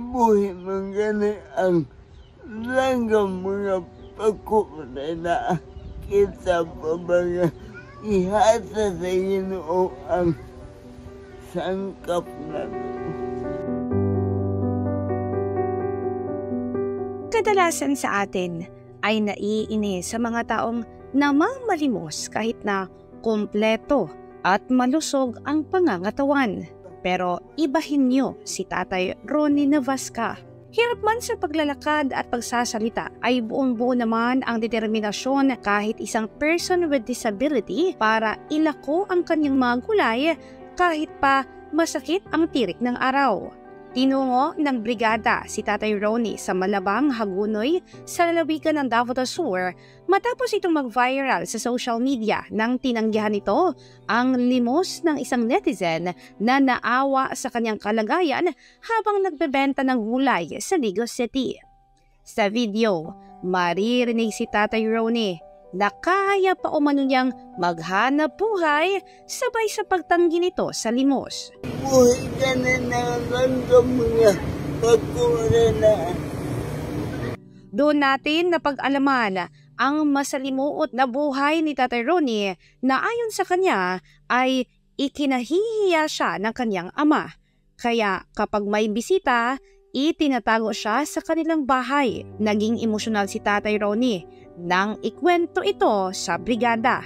nabuhi man gani ang langgam mga pagkukulay na kita pa ba nga ihasa sa Ginoo ang sangkap na ito. Kadalasan sa atin ay naiinis sa mga taong namamalimos kahit na kumpleto at malusog ang pangangatawan. Pero ibahin niyo si Tatay Ronnie Navasca. Hirap man sa paglalakad at pagsasalita ay buong-buo naman ang determinasyon kahit isang person with disability para ilako ang kanyang mga gulay kahit pa masakit ang tirik ng araw. Tinungo ng brigada si Tatay Ronnie sa Malabang, Hagunoy sa lalawigan ng Davao del Sur matapos itong mag-viral sa social media nang tinanggihan nito ang limos ng isang netizen na naawa sa kanyang kalagayan habang nagbebenta ng gulay sa Ligo City. Sa video, maririnig si Tatay Ronnie na kaya pa umano niyang maghanap buhay sabay sa pagtanggi nito sa limos. Buhi ka na nalanggam mga pagkukulay na. Doon natin napag-alaman ang masalimuot na buhay ni Tatay Ronnie na ayon sa kanya ay ikinahihiya siya ng kanyang ama. Kaya kapag may bisita, itinatago siya sa kanilang bahay. Naging emosyonal si Tatay Ronnie nang ikwento ito sa brigada.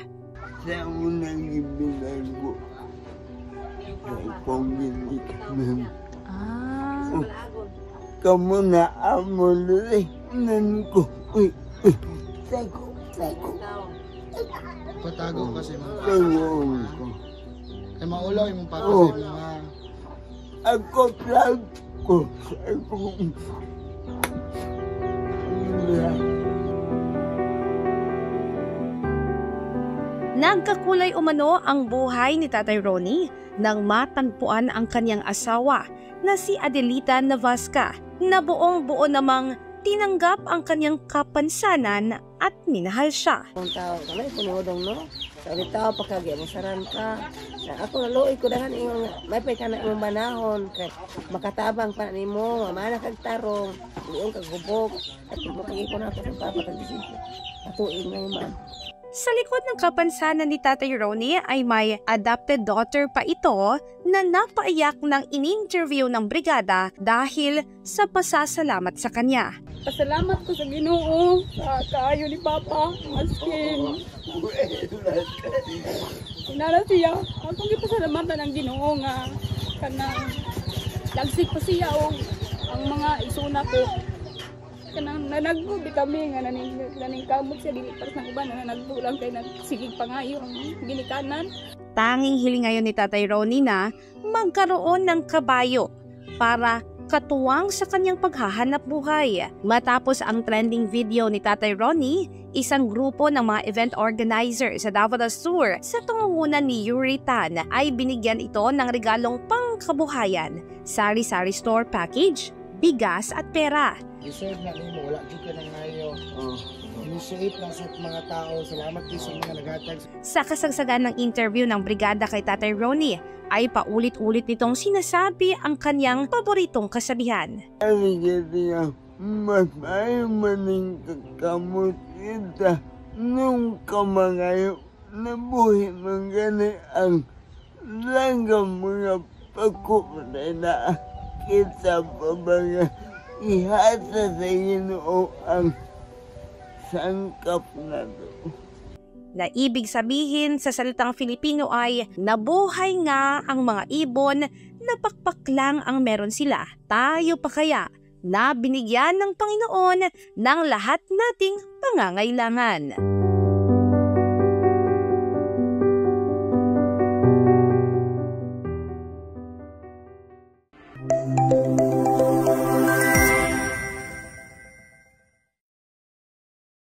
Sa unang ibinago, sa pangilitan. Kamu na amuloy nan ko. Seko. Patago kasi mo. Tago ko. Kaya maulaw yung papa sa mga. Ako vlog ko. Seko. Nagkakulay umano ang buhay ni Tatay Ronnie nang matagpuan ang kanyang asawa na si Adelita Navasca na buong-buo namang tinanggap ang kanyang kapansanan at minahal siya. Ang tao kanay punodong no. Sabi tao pagkagya mo saran ka. Ako naluoy ko dahan ingon may pay kana imong banahon kay makatabang pa nimo, mana kag tarong, diyon kag gubog. At mo kay ko na sa papa kag disipyo. Ato ingay man. Sa likod ng kapansanan ni Tatay Ronnie ay may adopted daughter pa ito na napaiyak ng in-interview ng brigada dahil sa pasasalamat sa kanya. Pasalamat ko sa Ginoo sa kaayo ni Papa, maskin. Inara siya, akong gipasalamatan ang Ginoo nga kanang lagsik pa siya o ang mga isuna ko. Kanang nanagbubi kami nga naning kamot siya dili para sa uban nanagbu lang kay nagsigig pangayo ang ginikanan. Tanging hiling ngayon ni Tatay Ronnie na magkaroon ng kabayo para katuwang sa kanyang paghahanap buhay. Matapos ang trending video ni Tatay Ronnie, isang grupo ng mga event organizer sa Davao del Sur sa tungunan ni Yuri Tan ay binigyan ito ng regalong pangkabuhayan, sari-sari store package, bigas at pera. Deserve na nimo wala jud ka nang ngayo. Initiate na sa mga tao. Salamat din sa mga naghatag. Sa kasagsagan ng interview ng brigada kay Tatay Ronnie ay paulit-ulit nitong sinasabi ang kanyang paboritong kasabihan. Sabi niya, mas ayaw maning kakamot kita nung kamangayo nabuhi man gani ang langgam mga pagkukulay na kita pa ba nga ihasa sa Ginoo ang sangkap na ito. Na ibig sabihin sa salitang Filipino ay nabuhay nga ang mga ibon na pakpak lang ang meron sila. Tayo pa kaya na binigyan ng Panginoon ng lahat nating pangangailangan.